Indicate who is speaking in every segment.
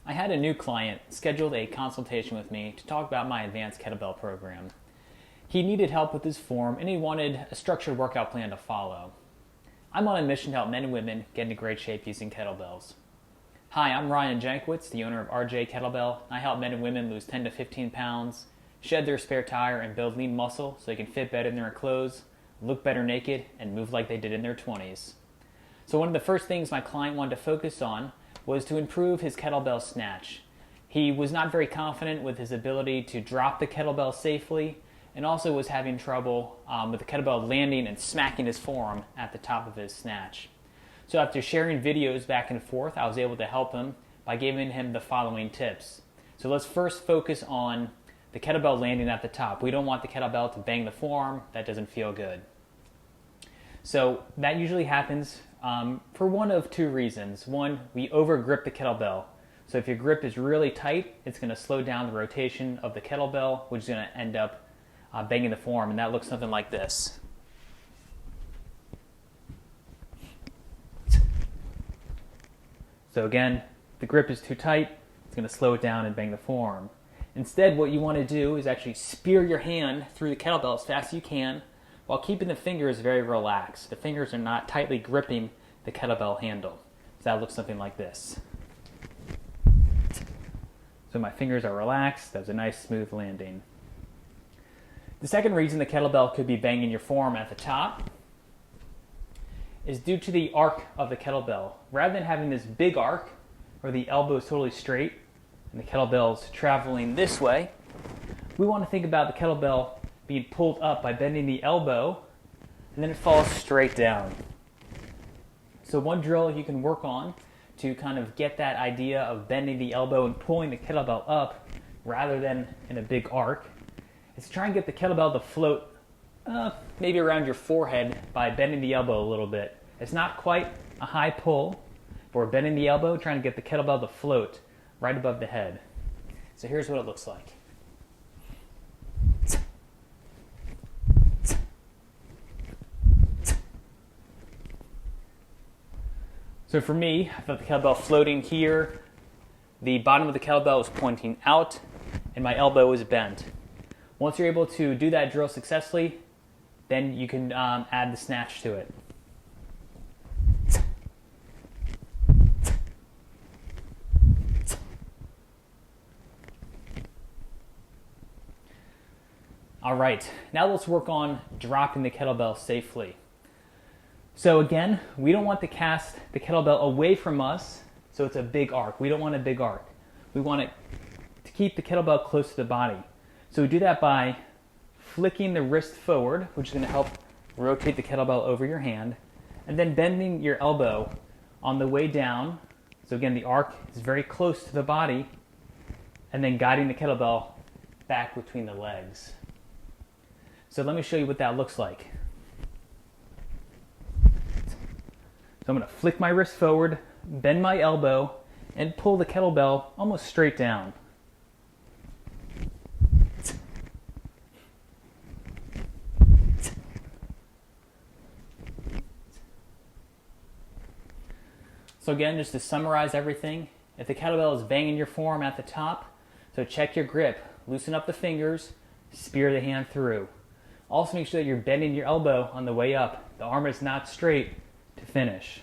Speaker 1: I had a new client scheduled a consultation with me to talk about my advanced kettlebell program. He needed help with his form and he wanted a structured workout plan to follow. I'm on a mission to help men and women get into great shape using kettlebells. Hi, I'm Ryan Jankwitz, the owner of RJ Kettlebell. I help men and women lose 10 to 15 pounds, shed their spare tire, and build lean muscle so they can fit better in their clothes, look better naked, and move like they did in their 20s. So one of the first things my client wanted to focus on was to improve his kettlebell snatch. He was not very confident with his ability to drop the kettlebell safely, and also was having trouble with the kettlebell landing and smacking his forearm at the top of his snatch. So after sharing videos back and forth, I was able to help him by giving him the following tips. So let's first focus on the kettlebell landing at the top. We don't want the kettlebell to bang the forearm. That doesn't feel good. So that usually happens for one of two reasons. One, we overgrip the kettlebell. So if your grip is really tight, it's going to slow down the rotation of the kettlebell, which is going to end up banging the forearm, and that looks something like this. So again, the grip is too tight, it's going to slow it down and bang the forearm. Instead, what you want to do is actually spear your hand through the kettlebell as fast as you can while keeping the fingers very relaxed. The fingers are not tightly gripping the kettlebell handle. So that looks something like this. So my fingers are relaxed. That was a nice smooth landing. The second reason the kettlebell could be banging your forearm at the top is due to the arc of the kettlebell. Rather than having this big arc where the elbow is totally straight and the kettlebell's traveling this way, we want to think about the kettlebell being pulled up by bending the elbow, and then it falls straight down. So one drill you can work on to kind of get that idea of bending the elbow and pulling the kettlebell up rather than in a big arc is to try and get the kettlebell to float maybe around your forehead by bending the elbow a little bit. It's not quite a high pull, but we're bending the elbow, trying to get the kettlebell to float right above the head. So here's what it looks like. So for me, I felt the kettlebell floating here, the bottom of the kettlebell was pointing out, and my elbow was bent. Once you're able to do that drill successfully, then you can add the snatch to it. All right, now let's work on dropping the kettlebell safely. So again, we don't want to cast the kettlebell away from us, so it's a big arc. We don't want a big arc. We want it to keep the kettlebell close to the body. So we do that by flicking the wrist forward, which is going to help rotate the kettlebell over your hand, and then bending your elbow on the way down. So again, the arc is very close to the body, and then guiding the kettlebell back between the legs. So let me show you what that looks like. So I'm going to flick my wrist forward, bend my elbow, and pull the kettlebell almost straight down. So again, just to summarize everything, if the kettlebell is banging your forearm at the top, so check your grip, loosen up the fingers, spear the hand through. Also make sure that you're bending your elbow on the way up. The arm is not straight to finish.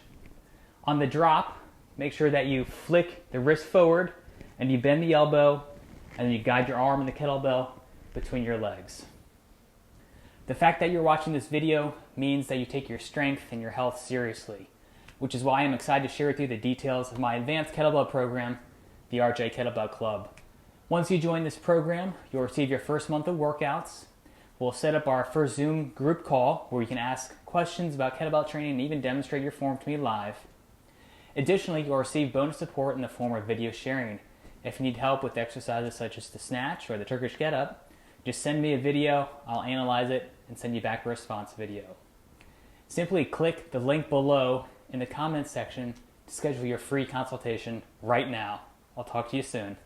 Speaker 1: On the drop, make sure that you flick the wrist forward and you bend the elbow and then you guide your arm and the kettlebell between your legs. The fact that you're watching this video means that you take your strength and your health seriously, which is why I'm excited to share with you the details of my advanced kettlebell program, the RJ Kettlebell Club. Once you join this program, you'll receive your first month of workouts. We'll set up our first Zoom group call where you can ask questions about kettlebell training and even demonstrate your form to me live. Additionally, you'll receive bonus support in the form of video sharing. If you need help with exercises such as the snatch or the Turkish get-up, just send me a video, I'll analyze it, and send you back a response video. Simply click the link below in the comments section to schedule your free consultation right now. I'll talk to you soon.